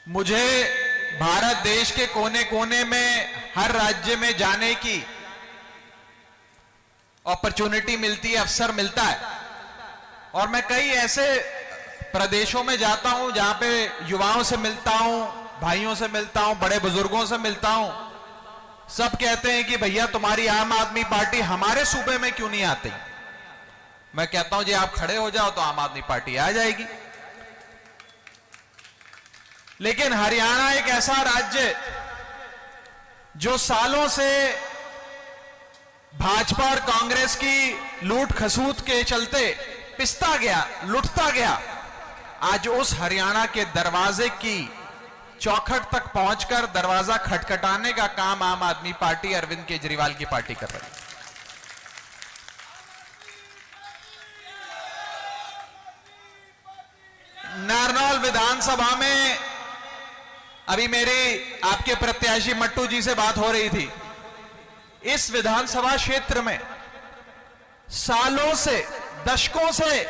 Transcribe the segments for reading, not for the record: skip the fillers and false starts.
मुझे भारत देश के कोने कोने में हर राज्य में जाने की अपॉर्चुनिटी मिलती है, अवसर मिलता है। और मैं कई ऐसे प्रदेशों में जाता हूं जहां पे युवाओं से मिलता हूं, भाइयों से मिलता हूं, बड़े बुजुर्गों से मिलता हूं। सब कहते हैं कि भैया तुम्हारी आम आदमी पार्टी हमारे सूबे में क्यों नहीं आती। मैं कहता हूं जी आप खड़े हो जाओ तो आम आदमी पार्टी आ जाएगी। लेकिन हरियाणा एक ऐसा राज्य जो सालों से भाजपा और कांग्रेस की लूट खसूट के चलते पिसता गया, लुटता गया, आज उस हरियाणा के दरवाजे की चौखट तक पहुंचकर दरवाजा खटखटाने का काम आम आदमी पार्टी अरविंद केजरीवाल की पार्टी कर रही है। नारनौल विधानसभा में अभी मेरी आपके प्रत्याशी मट्टू जी से बात हो रही थी। इस विधानसभा क्षेत्र में सालों से, दशकों से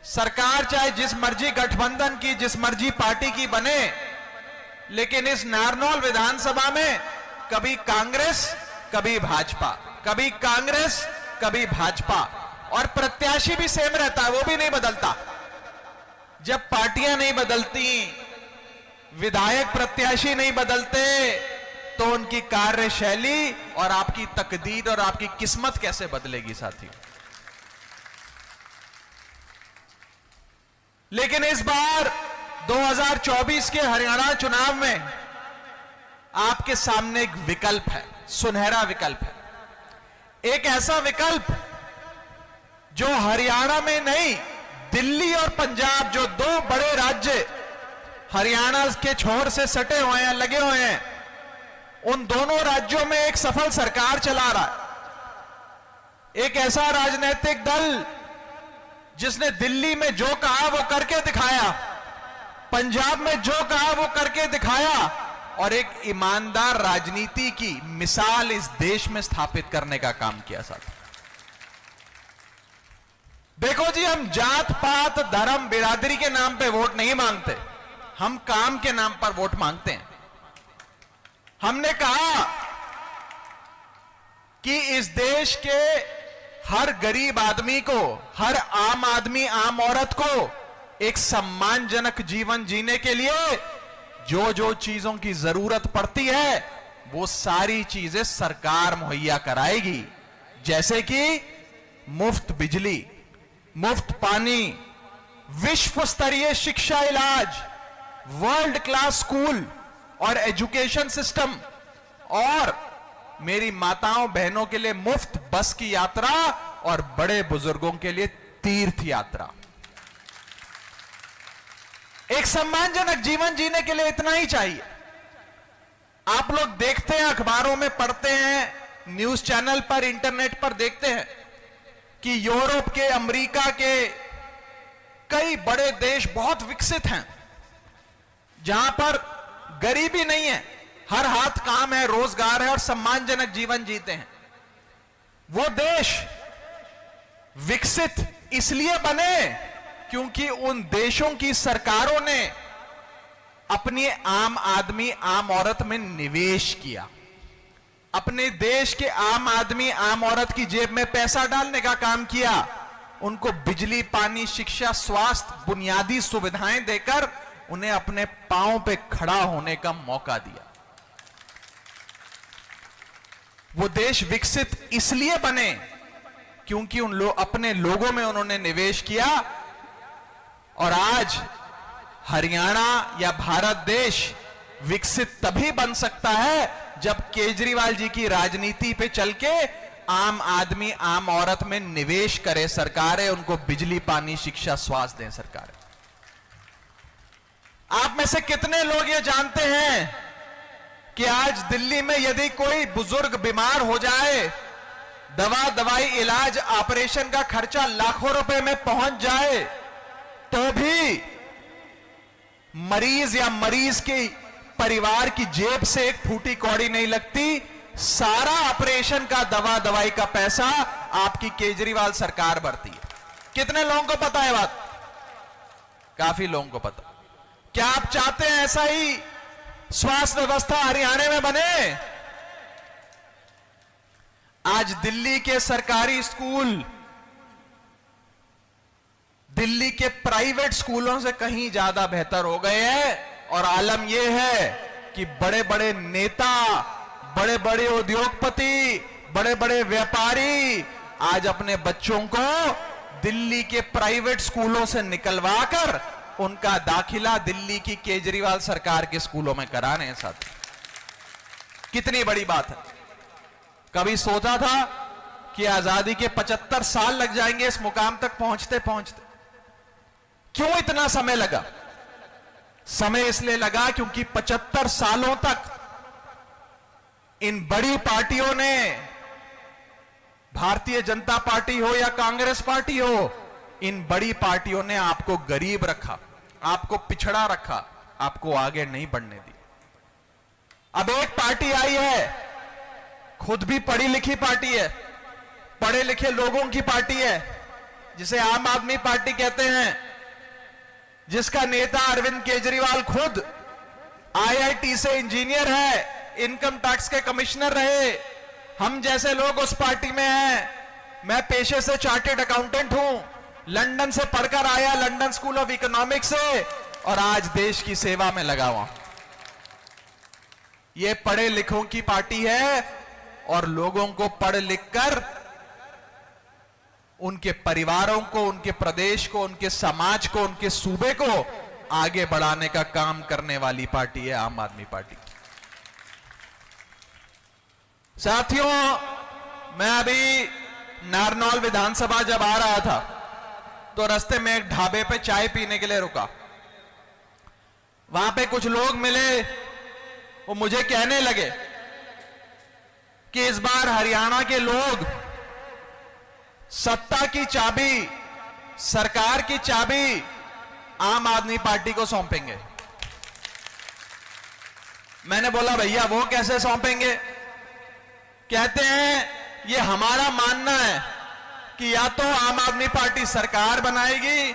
सरकार चाहे जिस मर्जी गठबंधन की, जिस मर्जी पार्टी की बने, लेकिन इस नारनौल विधानसभा में कभी कांग्रेस कभी भाजपा, कभी कांग्रेस कभी भाजपा, और प्रत्याशी भी सेम रहता है, वो भी नहीं बदलता। जब पार्टियां नहीं बदलती, विधायक प्रत्याशी नहीं बदलते, तो उनकी कार्यशैली और आपकी तकदीर और आपकी किस्मत कैसे बदलेगी साथियों। लेकिन इस बार 2024 के हरियाणा चुनाव में आपके सामने एक विकल्प है, सुनहरा विकल्प है। एक ऐसा विकल्प जो हरियाणा में नहीं, दिल्ली और पंजाब, जो दो बड़े राज्य हरियाणा के छोर से सटे हुए हैं, लगे हुए हैं, उन दोनों राज्यों में एक सफल सरकार चला रहा है। एक ऐसा राजनीतिक दल जिसने दिल्ली में जो कहा वो करके दिखाया, पंजाब में जो कहा वो करके दिखाया, और एक ईमानदार राजनीति की मिसाल इस देश में स्थापित करने का काम किया साथ। देखो जी, हम जात पात धर्म बिरादरी के नाम पे वोट नहीं मांगते, हम काम के नाम पर वोट मांगते हैं। हमने कहा कि इस देश के हर गरीब आदमी को, हर आम आदमी, आम औरत को एक सम्मानजनक जीवन जीने के लिए जो जो चीजों की जरूरत पड़ती है वो सारी चीजें सरकार मुहैया कराएगी। जैसे कि मुफ्त बिजली, मुफ्त पानी, विश्व स्तरीय शिक्षा, इलाज, वर्ल्ड क्लास स्कूल और एजुकेशन सिस्टम, और मेरी माताओं बहनों के लिए मुफ्त बस की यात्रा, और बड़े बुजुर्गों के लिए तीर्थ यात्रा। एक सम्मानजनक जीवन जीने के लिए इतना ही चाहिए। आप लोग देखते हैं, अखबारों में पढ़ते हैं, न्यूज चैनल पर, इंटरनेट पर देखते हैं कि यूरोप के, अमेरिका के कई बड़े देश बहुत विकसित हैं, जहां पर गरीबी नहीं है, हर हाथ काम है, रोजगार है और सम्मानजनक जीवन जीते हैं। वो देश विकसित इसलिए बने क्योंकि उन देशों की सरकारों ने अपनी आम आदमी, आम औरत में निवेश किया। अपने देश के आम आदमी, आम औरत की जेब में पैसा डालने का काम किया। उनको बिजली, पानी, शिक्षा, स्वास्थ्य, बुनियादी सुविधाएं देकर उन्हें अपने पांव पे खड़ा होने का मौका दिया। वो देश विकसित इसलिए बने क्योंकि अपने लोगों में उन्होंने निवेश किया। और आज हरियाणा या भारत देश विकसित तभी बन सकता है जब केजरीवाल जी की राजनीति पे चल के आम आदमी, आम औरत में निवेश करे सरकारें, उनको बिजली, पानी, शिक्षा, स्वास्थ्य दें सरकारें। आप में से कितने लोग ये जानते हैं कि आज दिल्ली में यदि कोई बुजुर्ग बीमार हो जाए, दवा, दवाई, इलाज, ऑपरेशन का खर्चा लाखों रुपए में पहुंच जाए, तो भी मरीज या मरीज के परिवार की जेब से एक फूटी कौड़ी नहीं लगती। सारा ऑपरेशन का, दवा, दवाई का पैसा आपकी केजरीवाल सरकार भरती है। कितने लोगों को पता है बात? काफी लोगों को पता। क्या आप चाहते हैं ऐसा ही स्वास्थ्य व्यवस्था हरियाणा में बने? आज दिल्ली के सरकारी स्कूल दिल्ली के प्राइवेट स्कूलों से कहीं ज्यादा बेहतर हो गए हैं और आलम यह है कि बड़े बड़े नेता, बड़े बड़े उद्योगपति, बड़े बड़े व्यापारी आज अपने बच्चों को दिल्ली के प्राइवेट स्कूलों से निकलवाकर उनका दाखिला दिल्ली की केजरीवाल सरकार के स्कूलों में करा रहे हैं। साथ कितनी बड़ी बात है। कभी सोचा था कि आजादी के 75 साल लग जाएंगे इस मुकाम तक पहुंचते पहुंचते? क्यों इतना समय लगा? समय इसलिए लगा क्योंकि 75 सालों तक इन बड़ी पार्टियों ने, भारतीय जनता पार्टी हो या कांग्रेस पार्टी हो, इन बड़ी पार्टियों ने आपको गरीब रखा, आपको पिछड़ा रखा, आपको आगे नहीं बढ़ने दी। अब एक पार्टी आई है, खुद भी पढ़ी लिखी पार्टी है, पढ़े लिखे लोगों की पार्टी है, जिसे आम आदमी पार्टी कहते हैं, जिसका नेता अरविंद केजरीवाल खुद आईआईटी से इंजीनियर है, इनकम टैक्स के कमिश्नर रहे। हम जैसे लोग उस पार्टी में हैं। मैं पेशे से चार्टेड अकाउंटेंट हूं, लंदन से पढ़कर आया, लंदन स्कूल ऑफ इकोनॉमिक्स से, और आज देश की सेवा में लगा हुआ। यह पढ़े लिखों की पार्टी है और लोगों को पढ़ लिखकर उनके परिवारों को, उनके प्रदेश को, उनके समाज को, उनके सूबे को आगे बढ़ाने का काम करने वाली पार्टी है आम आदमी पार्टी। साथियों, मैं अभी नारनौल विधानसभा जब आ रहा था तो रास्ते में एक ढाबे पे चाय पीने के लिए रुका। वहां पे कुछ लोग मिले, वो मुझे कहने लगे कि इस बार हरियाणा के लोग सत्ता की चाबी, सरकार की चाबी आम आदमी पार्टी को सौंपेंगे। मैंने बोला भैया वो कैसे सौंपेंगे? कहते हैं ये हमारा मानना है कि या तो आम आदमी पार्टी सरकार बनाएगी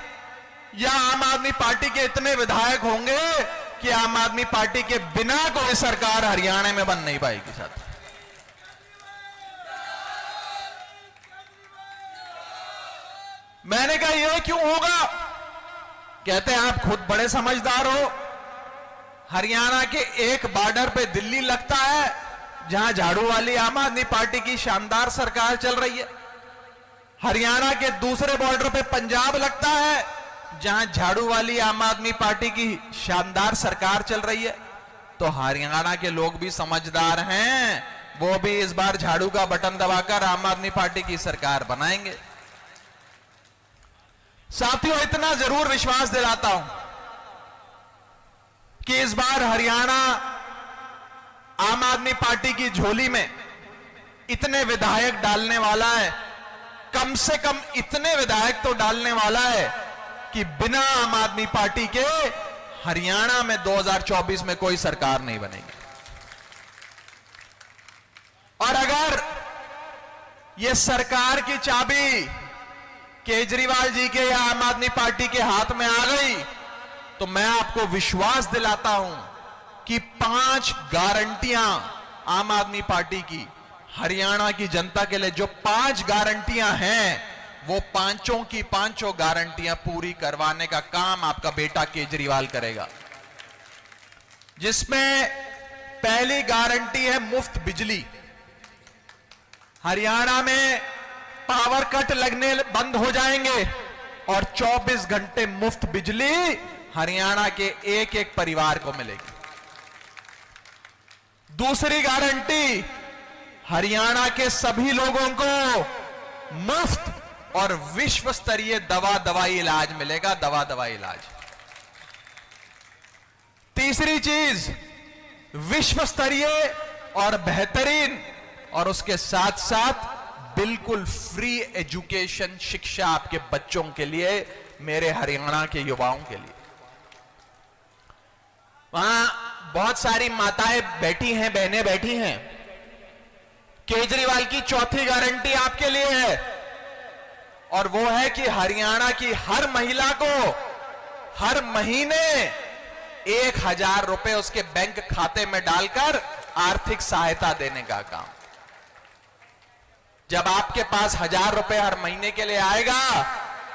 या आम आदमी पार्टी के इतने विधायक होंगे कि आम आदमी पार्टी के बिना कोई सरकार हरियाणा में बन नहीं पाएगी। साथ मैंने कहा यह क्यों होगा? कहते हैं आप खुद बड़े समझदार हो। हरियाणा के एक बॉर्डर पे दिल्ली लगता है जहां झाड़ू वाली आम आदमी पार्टी की शानदार सरकार चल रही है। हरियाणा के दूसरे बॉर्डर पे पंजाब लगता है जहां झाड़ू वाली आम आदमी पार्टी की शानदार सरकार चल रही है। तो हरियाणा के लोग भी समझदार हैं, वो भी इस बार झाड़ू का बटन दबाकर आम आदमी पार्टी की सरकार बनाएंगे। साथियों, इतना जरूर विश्वास दिलाता हूं कि इस बार हरियाणा आम आदमी पार्टी की झोली में इतने विधायक डालने वाला है, कम से कम इतने विधायक तो डालने वाला है कि बिना आम आदमी पार्टी के हरियाणा में 2024 में कोई सरकार नहीं बनेगी। और अगर यह सरकार की चाबी केजरीवाल जी के या आम आदमी पार्टी के हाथ में आ गई तो मैं आपको विश्वास दिलाता हूं कि 5 गारंटियां आम आदमी पार्टी की हरियाणा की जनता के लिए, जो 5 गारंटियां हैं, वो पांचों की पांचों गारंटियां पूरी करवाने का काम आपका बेटा केजरीवाल करेगा। जिसमें पहली गारंटी है मुफ्त बिजली। हरियाणा में पावर कट लगने बंद हो जाएंगे और 24 घंटे मुफ्त बिजली हरियाणा के एक एक परिवार को मिलेगी। दूसरी गारंटी, हरियाणा के सभी लोगों को मुफ्त और विश्व स्तरीय दवाई इलाज मिलेगा, दवाई इलाज। तीसरी चीज, विश्व स्तरीय और बेहतरीन और उसके साथ साथ बिल्कुल फ्री एजुकेशन, शिक्षा आपके बच्चों के लिए, मेरे हरियाणा के युवाओं के लिए। वहां बहुत सारी माताएं बैठी हैं, बहनें बैठी हैं। केजरीवाल की चौथी गारंटी आपके लिए है और वो है कि हरियाणा की हर महिला को हर महीने 1,000 रुपए उसके बैंक खाते में डालकर आर्थिक सहायता देने का काम। जब आपके पास 1,000 रुपए हर महीने के लिए आएगा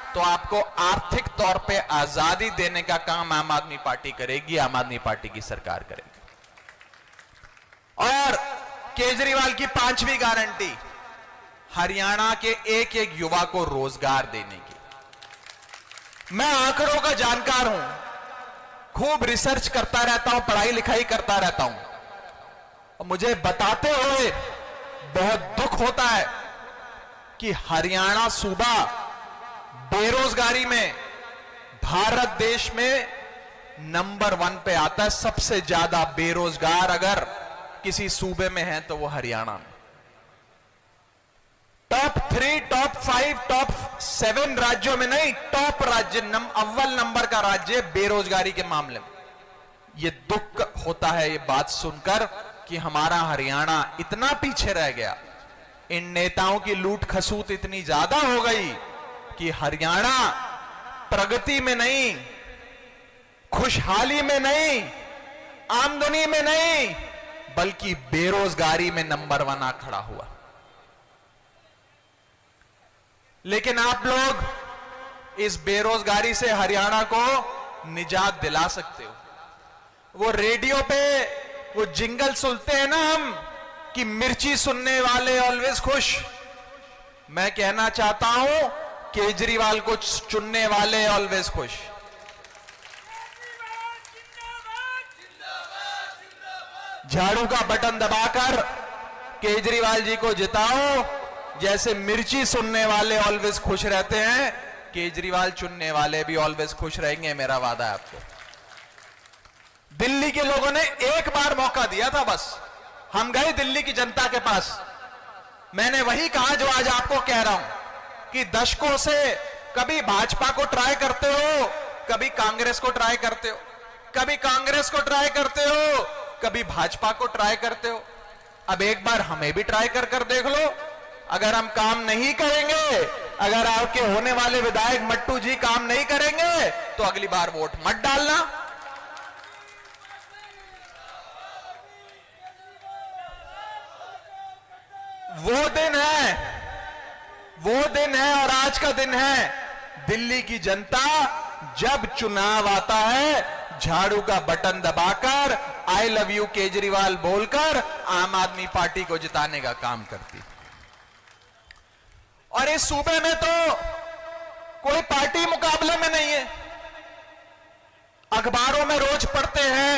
तो आपको आर्थिक तौर पे आजादी देने का काम आम आदमी पार्टी करेगी, आम आदमी पार्टी की सरकार करेगी। और केजरीवाल की 5वीं गारंटी, हरियाणा के एक एक युवा को रोजगार देने की। मैं आंकड़ों का जानकार हूं, खूब रिसर्च करता रहता हूं, पढ़ाई लिखाई करता रहता हूं, और मुझे बताते हुए बहुत दुख होता है कि हरियाणा सूबा बेरोजगारी में भारत देश में नंबर 1 पे आता है। सबसे ज्यादा बेरोजगार अगर किसी सूबे में है तो वो हरियाणा में। टॉप 3, टॉप 5, टॉप 7 राज्यों में नहीं, टॉप राज्य, अव्वल नंबर का राज्य बेरोजगारी के मामले में। ये दुख होता है ये बात सुनकर कि हमारा हरियाणा इतना पीछे रह गया। इन नेताओं की लूट खसूत इतनी ज्यादा हो गई कि हरियाणा प्रगति में नहीं, खुशहाली में नहीं, आमदनी में नहीं, बल्कि बेरोजगारी में नंबर 1 आ खड़ा हुआ। लेकिन आप लोग इस बेरोजगारी से हरियाणा को निजात दिला सकते हो। वो रेडियो पे वो जिंगल सुनते हैं ना हम कि मिर्ची सुनने वाले ऑलवेज खुश। मैं कहना चाहता हूं केजरीवाल को चुनने वाले ऑलवेज खुश। झाड़ू का बटन दबाकर केजरीवाल जी को जिताओ। जैसे मिर्ची सुनने वाले ऑलवेज खुश रहते हैं, केजरीवाल चुनने वाले भी ऑलवेज खुश रहेंगे, मेरा वादा है आपको। दिल्ली के लोगों ने एक बार मौका दिया था बस। हम गए दिल्ली की जनता के पास, मैंने वही कहा जो आज आपको कह रहा हूं कि दशकों से कभी भाजपा को ट्राई करते हो, कभी कांग्रेस को ट्राई करते हो, कभी कांग्रेस को ट्राई करते हो, कभी भाजपा को ट्राई करते हो। अब एक बार हमें भी ट्राई कर देख लो। अगर हम काम नहीं करेंगे, अगर आपके होने वाले विधायक मट्टू जी काम नहीं करेंगे तो अगली बार वोट मत डालना। वो दिन है और आज का दिन है। दिल्ली की जनता जब चुनाव आता है, झाड़ू का बटन दबाकर आई लव यू केजरीवाल बोलकर आम आदमी पार्टी को जिताने का काम करती। और इस सूबे में तो कोई पार्टी मुकाबले में नहीं है। अखबारों में रोज पढ़ते हैं,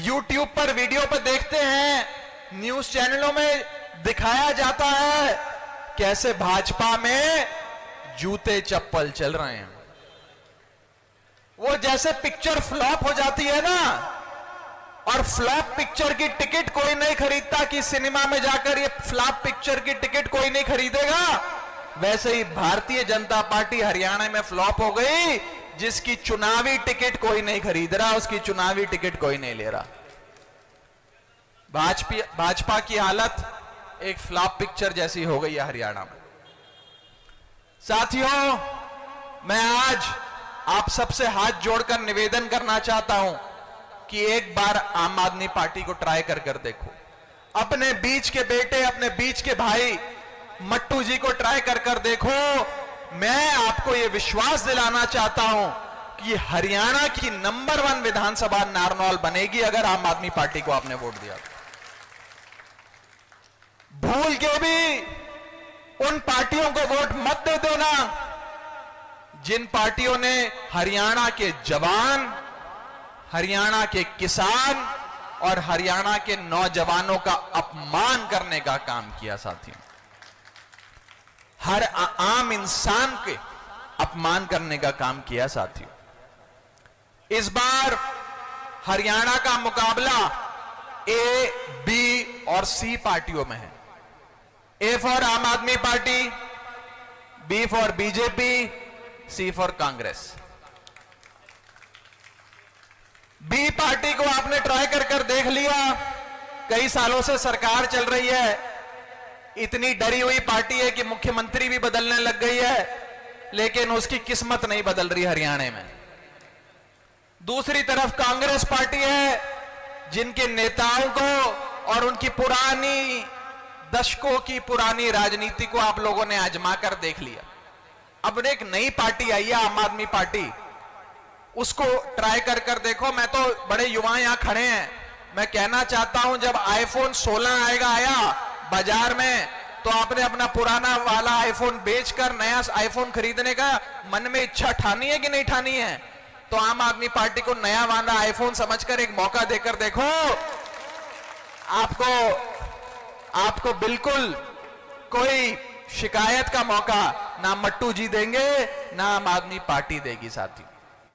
यूट्यूब पर वीडियो पर देखते हैं, न्यूज चैनलों में दिखाया जाता है कैसे भाजपा में जूते चप्पल चल रहे हैं। वो जैसे पिक्चर फ्लॉप हो जाती है ना, और फ्लॉप पिक्चर की टिकट कोई नहीं खरीदता कि सिनेमा में जाकर ये फ्लॉप पिक्चर की टिकट कोई नहीं खरीदेगा, वैसे ही भारतीय जनता पार्टी हरियाणा में फ्लॉप हो गई। जिसकी चुनावी टिकट कोई नहीं खरीद रहा, उसकी चुनावी टिकट कोई नहीं ले रहा। भाजपा की हालत एक फ्लॉप पिक्चर जैसी हो गई है हरियाणा में। साथियों, मैं आज आप सबसे हाथ जोड़कर निवेदन करना चाहता हूं कि एक बार आम आदमी पार्टी को ट्राई कर देखो। अपने बीच के बेटे, अपने बीच के भाई मट्टू जी को ट्राई कर देखो। मैं आपको यह विश्वास दिलाना चाहता हूं कि हरियाणा की नंबर 1 विधानसभा नारनौल बनेगी अगर आम आदमी पार्टी को आपने वोट दिया। भूल के भी उन पार्टियों को वोट मत दे देना जिन पार्टियों ने हरियाणा के जवान, हरियाणा के किसान और हरियाणा के नौजवानों का अपमान करने का काम किया। साथियों, हर आम इंसान के अपमान करने का काम किया। साथियों, इस बार हरियाणा का मुकाबला ए, बी और सी पार्टियों में है। ए for Aam Aadmi Party, B for BJP, C for Congress. B party को आपने ट्राई कर देख लिया। कई सालों से सरकार चल रही है, इतनी डरी हुई पार्टी है कि मुख्यमंत्री भी बदलने लग गई है, लेकिन उसकी किस्मत नहीं बदल रही हरियाणा में। दूसरी तरफ कांग्रेस पार्टी है, जिनके नेताओं को और उनकी पुरानी दशकों की पुरानी राजनीति को आप लोगों ने आजमा कर देख लिया। अब एक नई पार्टी आई है, आम आदमी पार्टी, उसको ट्राई कर देखो। मैं तो बड़े युवा यहां खड़े हैं, मैं कहना चाहता हूं, जब आईफोन 16 आया बाजार में, तो आपने अपना पुराना वाला आईफोन बेचकर नया आईफोन खरीदने का मन में इच्छा ठानी है कि नहीं ठानी है? तो आम आदमी पार्टी को नया वाला आईफोन समझकर एक मौका देकर देखो। आपको बिल्कुल कोई शिकायत का मौका ना मट्टू जी देंगे, ना आम आदमी पार्टी देगी साथियों।